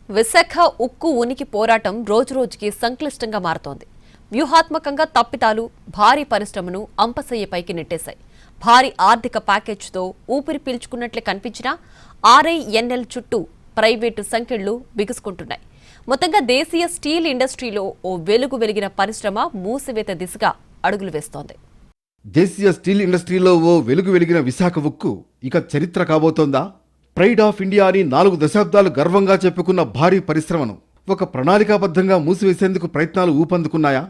విశాఖ ఉక్కు ఉనికి పోరాటం రోజురోజుకి సంక్లిష్టంగా మారుతోంది. వ్యూహాత్మకంగా తప్పితాలు భారీ పరిశ్రమను అంపశయ్యపైకి నెట్టేశాయి. భారీ ఆర్థిక ప్యాకేజ్తో ఊపిరి పీల్చుకున్నట్లే కనిపించినా ఆర్ఐఎన్ఎల్ చుట్టూ ప్రైవేటు సంఖ్యలు బిగుసుకుంటున్నాయి. మొత్తంగా దేశీయ స్టీల్ ఇండస్ట్రీలో ఓ వెలుగు వెలిగిన పరిశ్రమ మూసివేత దిశగా అడుగులు వేస్తోంది. దేశీయ స్టీల్ ఇండస్ట్రీలో ఓ వెలుగు వెలిగిన విశాఖ ఉక్కు ఇక చరిత్ర కాబోతోందా? ప్రైడ్ ఆఫ్ ఇండియా అని 4 దశాబ్దాలు గర్వంగా చెప్పుకున్న భారీ పరిశ్రమను ఒక ప్రణాళికాబద్ధంగా మూసివేసేందుకు ప్రయత్నాలు ఊపందుకున్నాయా?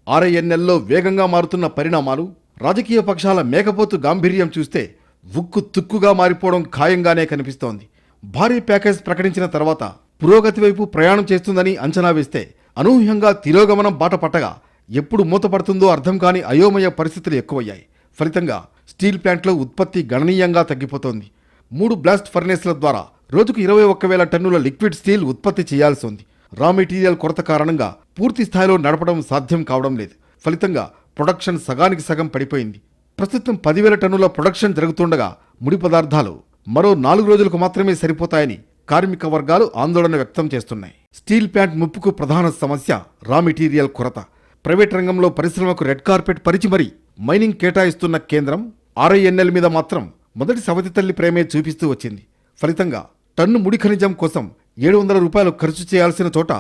ఆర్ఐఎన్ఎల్లో వేగంగా మారుతున్న పరిణామాలు, రాజకీయ పక్షాల మేకపోతు గాంభీర్యం చూస్తే ఉక్కు తుక్కుగా మారిపోవడం ఖాయంగానే కనిపిస్తోంది. భారీ ప్యాకేజ్ ప్రకటించిన తర్వాత పురోగతి వైపు ప్రయాణం చేస్తుందని అంచనా వేస్తే అనూహ్యంగా తిరోగమనం బాట పట్టగా ఎప్పుడు మూతపడుతుందో అర్థం కాని అయోమయ పరిస్థితులు ఎక్కువయ్యాయి. ఫలితంగా స్టీల్ ప్లాంట్లో ఉత్పత్తి గణనీయంగా తగ్గిపోతోంది. 3 బ్లాస్ట్ ఫర్నేస్ల ద్వారా రోజుకు 21,000 టన్నుల లిక్విడ్ స్టీల్ ఉత్పత్తి చేయాల్సి ఉంది. రా మెటీరియల్ కొరత కారణంగా పూర్తి స్థాయిలో నడపడం సాధ్యం కావడం లేదు. ఫలితంగా ప్రొడక్షన్ సగానికి సగం పడిపోయింది. ప్రస్తుతం 10,000 టన్నుల ప్రొడక్షన్ జరుగుతుండగా ముడి పదార్థాలు మరో 4 రోజులకు మాత్రమే సరిపోతాయని కార్మిక వర్గాలు ఆందోళన వ్యక్తం చేస్తున్నాయి. స్టీల్ ప్లాంట్ ముప్పుకు ప్రధాన సమస్య రా మెటీరియల్ కొరత. ప్రైవేట్ రంగంలో పరిశ్రమకు రెడ్ కార్పెట్ పరిచి మరీ మైనింగ్ కేటాయిస్తున్న కేంద్రం ఆర్ఐఎన్ఎల్ మీద మాత్రం మొదటి సవతి తల్లి ప్రేమే చూపిస్తూ వచ్చింది. ఫలితంగా టన్ను ముడి ఖనిజం కోసం 700 రూపాయలు ఖర్చు చేయాల్సిన చోట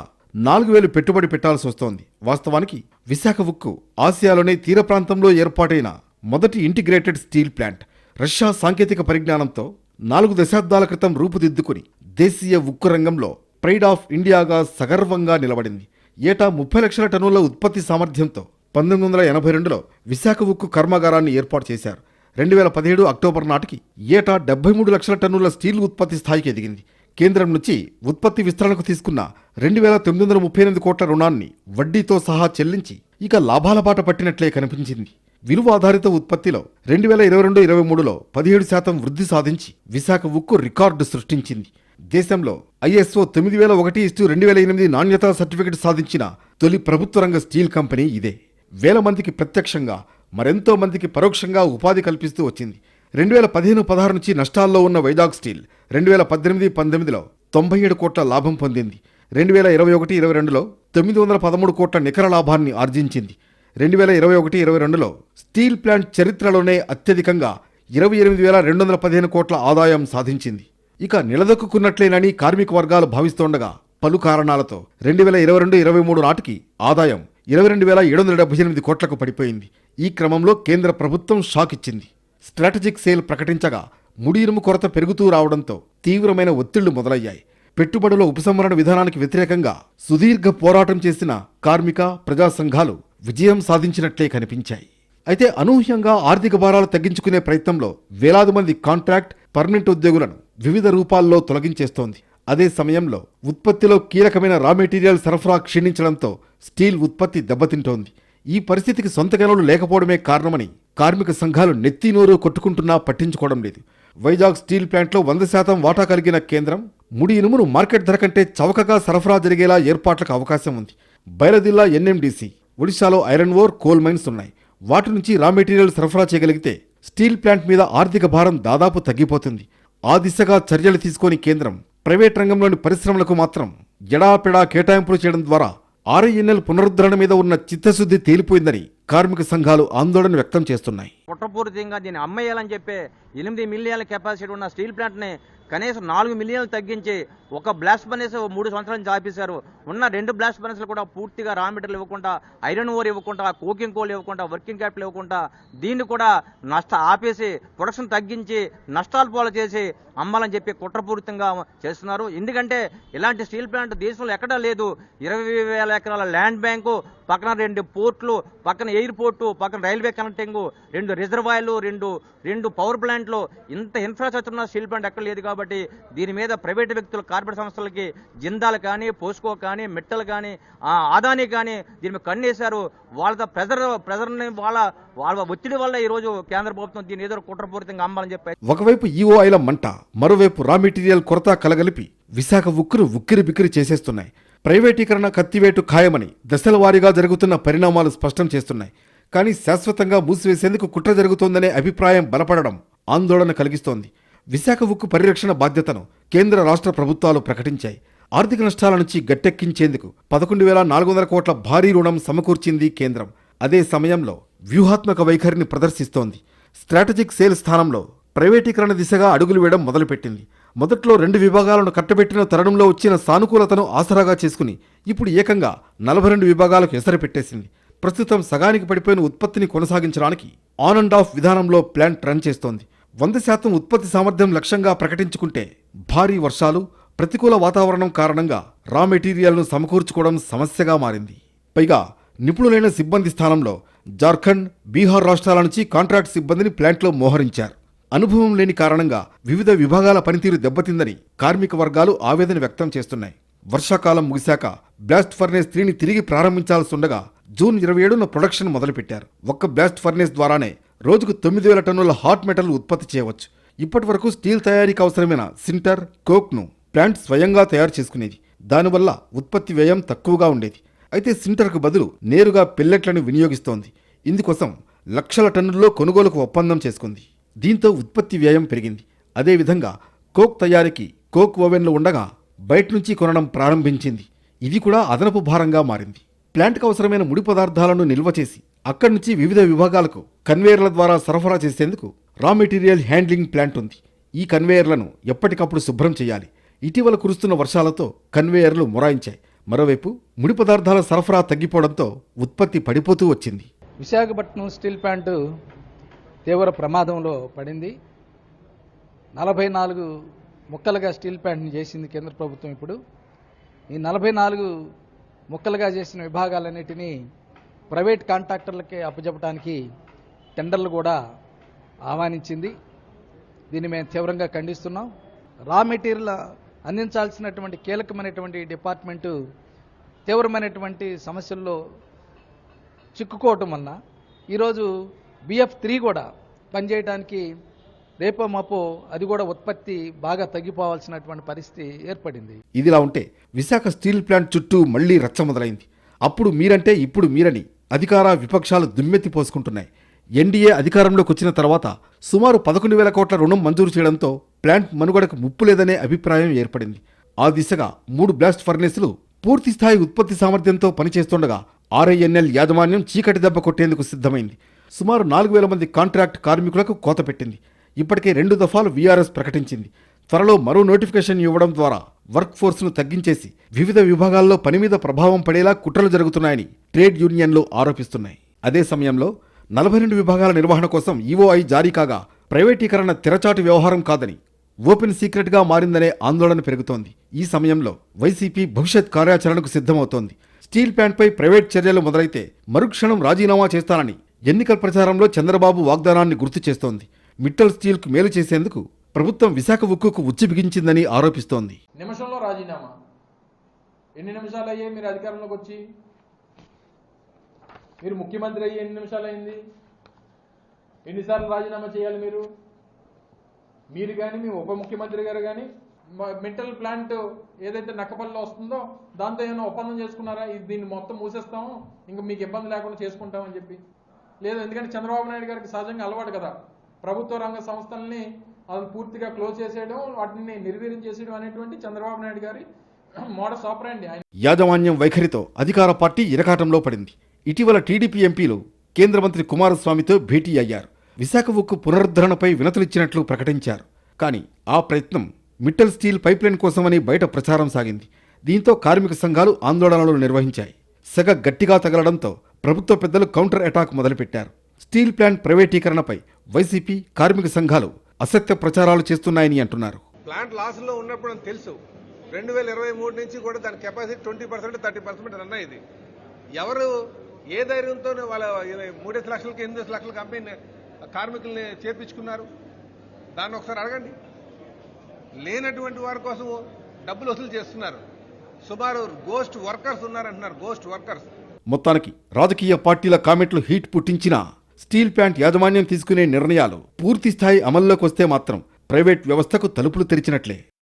4,000 పెట్టుబడి పెట్టాల్సి వస్తోంది. వాస్తవానికి విశాఖ ఉక్కు ఆసియాలోనే తీర ప్రాంతంలో ఏర్పాటైన మొదటి ఇంటిగ్రేటెడ్ స్టీల్ ప్లాంట్. రష్యా సాంకేతిక పరిజ్ఞానంతో 4 దశాబ్దాల క్రితం రూపుదిద్దుకుని దేశీయ ఉక్కు రంగంలో ప్రైడ్ ఆఫ్ ఇండియాగా సగర్వంగా నిలబడింది. ఏటా 30 లక్షల టన్నుల ఉత్పత్తి సామర్థ్యంతో 1982లో విశాఖ ఉక్కు కర్మాగారాన్ని ఏర్పాటు చేశారు. 2017 అక్టోబర్ నాటికి ఏటా 73 లక్షల టన్నుల స్టీల్ ఉత్పత్తి స్థాయికి ఎదిగింది. కేంద్రం నుంచి ఉత్పత్తి విస్తరణకు తీసుకున్న 2,938 కోట్ల రుణాన్ని వడ్డీతో సహా చెల్లించి ఇక లాభాల బాట పట్టినట్లే కనిపించింది. విలువ ఆధారిత ఉత్పత్తిలో 2022-23లో 17% వృద్ధి సాధించి విశాఖ ఉక్కు రికార్డు సృష్టించింది. దేశంలో ఐఎస్ఓ 9001:2008 నాణ్యతా సర్టిఫికెట్ సాధించిన తొలి ప్రభుత్వ రంగ స్టీల్ కంపెనీ ఇదే. వేల మందికి ప్రత్యక్షంగా మరెంతో మందికి పరోక్షంగా ఉపాధి కల్పిస్తూ వచ్చింది. 2015-16 నుంచి నష్టాల్లో ఉన్న వైజాగ్ స్టీల్ 2018-19లో 97 కోట్ల లాభం పొందింది. 2021-22లో 913 కోట్ల నికర లాభాన్ని ఆర్జించింది. 2021-22లో స్టీల్ ప్లాంట్ చరిత్రలోనే అత్యధికంగా 28,215 కోట్ల ఆదాయం సాధించింది. ఇక నిలదొక్కున్నట్లేనని కార్మిక వర్గాలు భావిస్తోండగా పలు కారణాలతో 2022-23 నాటికి ఆదాయం 22,778 కోట్లకు పడిపోయింది. ఈ క్రమంలో కేంద్ర ప్రభుత్వం షాక్ ఇచ్చింది. స్ట్రాటజిక్ సేల్ ప్రకటించగా ముడి ఇనుము కొరత పెరుగుతూ రావడంతో తీవ్రమైన ఒత్తిళ్లు మొదలయ్యాయి. పెట్టుబడుల ఉపసంహరణ విధానానికి వ్యతిరేకంగా సుదీర్ఘ పోరాటం చేసిన కార్మిక ప్రజా సంఘాలు విజయం సాధించినట్లే కనిపించాయి. అయితే అనూహ్యంగా ఆర్థిక భారాలు తగ్గించుకునే ప్రయత్నంలో వేలాది మంది కాంట్రాక్ట్, పర్మనెంట్ ఉద్యోగులను వివిధ రూపాల్లో తొలగించేస్తోంది. అదే సమయంలో ఉత్పత్తిలో కీలకమైన రా మెటీరియల్ సరఫరా క్షీణించడంతో స్టీల్ ఉత్పత్తి దెబ్బతింటోంది. ఈ పరిస్థితికి సొంత గనులు లేకపోవడమే కారణమని కార్మిక సంఘాలు నెత్తినోరు కొట్టుకుంటున్నా పట్టించుకోవడం లేదు. వైజాగ్ స్టీల్ ప్లాంట్లో 100% వాటా కలిగిన కేంద్రం ముడి ఇనుమును మార్కెట్ ధర కంటే చౌకగా సరఫరా జరిగేలా ఏర్పాట్లకు అవకాశం ఉంది. బయలదిల్లా ఎన్ఎండిసి, ఒడిశాలో ఐరన్ ఓర్, కోల్ మైన్స్ ఉన్నాయి. వాటి నుంచి రా మెటీరియల్ సరఫరా చేయగలిగితే స్టీల్ ప్లాంట్ మీద ఆర్థిక భారం దాదాపు తగ్గిపోతుంది. ఆ దిశగా చర్యలు తీసుకొని కేంద్రం ప్రైవేట్ రంగంలోని పరిశ్రమలకు మాత్రం ఎడాపెడా కేటాయింపులు చేయడం ద్వారా ఆర్ఐఎన్ఎల్ పునరుద్ధరణ మీద ఉన్న చిత్తశుద్ధి తేలిపోయిందని కార్మిక సంఘాలు ఆందోళన వ్యక్తం చేస్తున్నాయి. కుట్రపూరితంగా దీన్ని అమ్మేయాలని చెప్పి 8 మిలియన్ల కెపాసిటీ ఉన్న స్టీల్ ప్లాంట్ని కనీసం 4 మిలియన్లు తగ్గించి ఒక బ్లాస్ట్ ఫర్నేస్ 3 సంవత్సరాలు ఆపేశారు. ఉన్న 2 బ్లాస్ట్ ఫర్నేస్లు కూడా పూర్తిగా రా మెటీరియల్ ఇవ్వకుండా, ఐరన్ ఓర్ ఇవ్వకుండా, కోకింగ్ కోల్ ఇవ్వకుండా, వర్కింగ్ క్యాపిటల్ ఇవ్వకుండా దీన్ని కూడా ఆపేసి ప్రొడక్షన్ తగ్గించి నష్టాలు పాలు చేసి అమ్మాలని చెప్పి కుట్రపూరితంగా చేస్తున్నారు. ఎందుకంటే ఇలాంటి స్టీల్ ప్లాంట్ దేశంలో ఎక్కడా లేదు. 20,000 ఎకరాల ల్యాండ్ బ్యాంకు, పక్కన 2 పోర్ట్లు, పక్కన ఎయిర్పోర్టు, పక్కన రైల్వే కనెక్టింగ్, 2 రిజర్వాయర్లు, 2 పవర్ ప్లాంట్లు, ఇంత ఇన్ఫ్రాస్ట్రక్చర్ ఉన్న స్టీల్ ప్లాంట్ ఎక్కడ లేదు. కాబట్టి దీని మీద ప్రైవేట్ వ్యక్తులు, కార్పొరేట్ సంస్థలకి, జిందాల్ కానీ, పోస్కో కానీ, మిట్టల్ కానీ, ఆదాని కానీ దీని మీద కన్నేశారు. వాళ్ళ ప్రెజర్ని వాళ్ళ ఒత్తిడి వల్ల ఈ రోజు కేంద్ర ప్రభుత్వం దీన్ని ఏదో కుట్రపూరితంగా అమ్మాలని చెప్పి ఒకవైపు ఈఓఐల మంట, మరోవైపు రా మెటీరియల్ కొరత కలగలిపి విశాఖ ఉక్కును ఉక్కిరి బిక్కిరి చేసేస్తున్నాయి. ప్రైవేటీకరణ కత్తివేటు ఖాయమని దశల వారీగా జరుగుతున్న పరిణామాలు స్పష్టం చేస్తున్నాయి. కానీ శాశ్వతంగా మూసివేసేందుకు కుట్ర జరుగుతోందనే అభిప్రాయం బలపడడం ఆందోళన కలిగిస్తోంది. విశాఖ ఉక్కు పరిరక్షణ బాధ్యతను కేంద్ర రాష్ట్ర ప్రభుత్వాలు ప్రకటించాయి. ఆర్థిక నష్టాల నుంచి గట్టెక్కించేందుకు 11,400 కోట్ల భారీ రుణం సమకూర్చింది కేంద్రం. అదే సమయంలో వ్యూహాత్మక వైఖరిని ప్రదర్శిస్తోంది. స్ట్రాటజిక్ సేల్ స్థానంలో ప్రైవేటీకరణ దిశగా అడుగులు వేయడం మొదలుపెట్టింది. మొదట్లో 2 విభాగాలను కట్టబెట్టిన తరుణంలో వచ్చిన సానుకూలతను ఆసరాగా చేసుకుని ఇప్పుడు ఏకంగా 42 విభాగాలకు ఎసరు పెట్టేసింది. ప్రస్తుతం సగానికి పడిపోయిన ఉత్పత్తిని కొనసాగించడానికి ఆన్ అండ్ ఆఫ్ విధానంలో ప్లాంట్ రన్ చేస్తోంది. 100% ఉత్పత్తి సామర్థ్యం లక్ష్యంగా ప్రకటించుకుంటే భారీ వర్షాలు, ప్రతికూల వాతావరణం కారణంగా రా మెటీరియల్ను సమకూర్చుకోవడం సమస్యగా మారింది. పైగా నిపుణులైన సిబ్బంది స్థానంలో జార్ఖండ్, బీహార్ రాష్ట్రాల నుంచి కాంట్రాక్ట్ సిబ్బందిని ప్లాంట్లో మోహరించారు. అనుభవం లేని కారణంగా వివిధ విభాగాల పనితీరు దెబ్బతిందని కార్మిక వర్గాలు ఆవేదన వ్యక్తం చేస్తున్నాయి. వర్షాకాలం ముగిశాక బ్లాస్ట్ ఫర్నేస్ 3ని తిరిగి ప్రారంభించాల్సిండగా జూన్ 27న ప్రొడక్షన్ మొదలుపెట్టారు. ఒక్క బ్లాస్ట్ ఫర్నేస్ ద్వారానే రోజుకు 9,000 టన్నుల హాట్ మెటల్ ఉత్పత్తి చేయవచ్చు. ఇప్పటి వరకు స్టీల్ తయారీకి అవసరమైన సింటర్, కోక్ను ప్లాంట్ స్వయంగా తయారు చేసుకునేది. దానివల్ల ఉత్పత్తి వ్యయం తక్కువగా ఉండేది. అయితే సింటర్కు బదులు నేరుగా పెల్లెట్లను వినియోగిస్తోంది. ఇందుకోసం లక్షల టన్నుల్లో కొనుగోలుకు ఒప్పందం చేసుకుంది. దీంతో ఉత్పత్తి వ్యయం పెరిగింది. అదేవిధంగా కోక్ తయారీకి కోక్ ఓవెన్లు ఉండగా బయట నుంచి కొనడం ప్రారంభించింది. ఇది కూడా అదనపు భారంగా మారింది. ప్లాంట్కు అవసరమైన ముడి పదార్థాలను నిల్వ చేసి అక్కడి నుంచి వివిధ విభాగాలకు కన్వేయర్ల ద్వారా సరఫరా చేసేందుకు రా మెటీరియల్ హ్యాండ్లింగ్ ప్లాంట్ ఉంది. ఈ కన్వేయర్లను ఎప్పటికప్పుడు శుభ్రం చేయాలి. ఇటీవల కురుస్తున్న వర్షాలతో కన్వేయర్లు మొరాయించాయి. మరోవైపు ముడి పదార్థాల సరఫరా తగ్గిపోవడంతో ఉత్పత్తి పడిపోతూ వచ్చింది. విశాఖపట్నం స్టీల్ ప్లాంటు తీవ్ర ప్రమాదంలో పడింది. 44 ముక్కలుగా స్టీల్ ప్లాంట్ని చేసింది కేంద్ర ప్రభుత్వం. ఇప్పుడు ఈ 44 ముక్కలుగా చేసిన విభాగాలన్నిటినీ ప్రైవేట్ కాంట్రాక్టర్లకే అప్పచెప్పడానికి టెండర్లు కూడా ఆహ్వానించింది. దీన్ని మేము తీవ్రంగా ఖండిస్తున్నాం. రా మెటీరియల్ అందించాల్సినటువంటి కీలకమైనటువంటి డిపార్ట్మెంటు తీవ్రమైనటువంటి సమస్యల్లో చిక్కుకోవటం వలన ఈరోజు BF3 కూడా పనిచేయడానికి రేపో మాపో అది కూడా ఉత్పత్తి బాగా తగ్గిపోవాల్సినటువంటి పరిస్థితి ఏర్పడింది. ఇదిలా ఉంటే విశాఖ స్టీల్ ప్లాంట్ చుట్టూ మళ్లీ రచ్చ మొదలైంది. అప్పుడు మీరంటే ఇప్పుడు మీరని అధికార విపక్షాలు దుమ్మెత్తి పోసుకుంటున్నాయి. ఎన్డీఏ అధికారంలోకి వచ్చిన తర్వాత సుమారు 11,000 కోట్ల రుణం మంజూరు చేయడంతో ప్లాంట్ మనుగడకు ముప్పు లేదనే అభిప్రాయం ఏర్పడింది. ఆ దిశగా 3 బ్లాస్ట్ ఫర్నేసులు పూర్తిస్థాయి ఉత్పత్తి సామర్థ్యంతో పనిచేస్తుండగా RINL యాజమాన్యం చీకటి దెబ్బ కొట్టేందుకు సిద్ధమైంది. సుమారు 4,000 మంది కాంట్రాక్ట్ కార్మికులకు కోత పెట్టింది. ఇప్పటికే 2 దఫాలు VRS ప్రకటించింది. త్వరలో మరో నోటిఫికేషన్ ఇవ్వడం ద్వారా వర్క్ ఫోర్స్ను తగ్గించేసి వివిధ విభాగాల్లో పని మీద ప్రభావం పడేలా కుట్రలు జరుగుతున్నాయని ట్రేడ్ యూనియన్లు ఆరోపిస్తున్నాయి. అదే సమయంలో 42 విభాగాల నిర్వహణ కోసం EOI జారీ కాగా ప్రైవేటీకరణ తెరచాటు వ్యవహారం కాదని ఓపెన్ సీక్రెట్గా మారిందనే ఆందోళన పెరుగుతోంది. ఈ సమయంలో వైసీపీ భవిష్యత్ కార్యాచరణకు సిద్ధమవుతోంది. స్టీల్ ప్లాంట్పై ప్రైవేట్ చర్యలు మొదలైతే మరుక్షణం రాజీనామా చేస్తానని ఎన్నికల ప్రచారంలో చంద్రబాబు వాగ్దానాన్ని గుర్తు చేస్తోంది. మిట్టల్ స్టీల్కు మేలు చేసేందుకు ప్రభుత్వం విశాఖ ఉక్కుకు ఉచ్చి బిగించిందని ఆరోపిస్తోంది. నిమిషంలో రాజీనామా. ఎన్ని నిమిషాలు అయ్యాయి మీరు అధికారంలోకి వచ్చి? మీరు ముఖ్యమంత్రి అయ్యి ఎన్ని నిమిషాలు అయింది? ఎన్నిసార్లు రాజీనామా చేయాలి మీరు కానీ మీ ఉప ముఖ్యమంత్రి గారు కానీ? మెంటల్ ప్లాంట్ ఏదైతే నక్కపల్లిలో వస్తుందో దాంతో ఏమైనా ఒప్పందం చేసుకున్నారా? దీన్ని మొత్తం మూసేస్తాము, ఇంకా మీకు ఇబ్బంది లేకుండా చేసుకుంటామని చెప్పి? లేదు, ఎందుకంటే చంద్రబాబు నాయుడు గారికి సహజంగా అలవాటు కదా, ప్రభుత్వ రంగ సంస్థల్ని అది పూర్తిగా క్లోజ్ చేసేయడం, వాటిని నిర్వీర్యం చేసేయడం అనేటువంటి చంద్రబాబు నాయుడు గారి మోడస్ ఆపరాండి. యాజమాన్యం వైఖరితో అధికార పార్టీ ఇరకాటంలో పడింది. ఇటీవల టీడీపీ ఎంపీలు కేంద్ర మంత్రి కుమారస్వామితో భేటీ అయ్యారు. విశాఖ ఉక్కు పునరుద్ధరణపై వినతులిచ్చినట్లు ప్రకటించారు. కానీ ఆ ప్రయత్నం మిట్టల్ స్టీల్ పైప్లైన్ కోసమని బయట ప్రచారం సాగింది. దీంతో కార్మిక సంఘాలు ఆందోళనలు నిర్వహించాయి. సెగ గట్టిగా తగలడంతో ప్రభుత్వ పెద్దలు కౌంటర్ అటాక్ మొదలుపెట్టారు. స్టీల్ ప్లాంట్ ప్రైవేటీకరణపై వైసీపీ, కార్మిక సంఘాలు అసత్య ప్రచారాలు చేస్తున్నాయని అంటున్నారు. ప్లాంట్ లాస్లో ఉన్నప్పుడు తెలుసు. 2023 నుంచి కూడా దాని కెపాసిటీ 20%, 30% రన్ అయ్యింది. ఎవరు ఏ ధైర్యంతో వాళ్ళ 3 లక్షలకి 8 లక్షల కంపెనీ కార్మికుల్ని చేర్పించుకున్నారు? దాన్ని ఒకసారి అడగండి. లేనటువంటి వారి కోసం డబ్బులు వసూలు చేస్తున్నారు. సుమారు గోస్ట్ వర్కర్స్ ఉన్నారంటున్నారు. Ghost workers. మొత్తానికి రాజకీయ పార్టీల కామెంట్లు హీట్ పుట్టించినా స్టీల్ ప్లాంట్ యాజమాన్యం తీసుకునే నిర్ణయాలు పూర్తి స్థాయి అమల్లోకి వస్తే మాత్రం ప్రైవేట్ వ్యవస్థకు తలుపులు తెరిచినట్లే.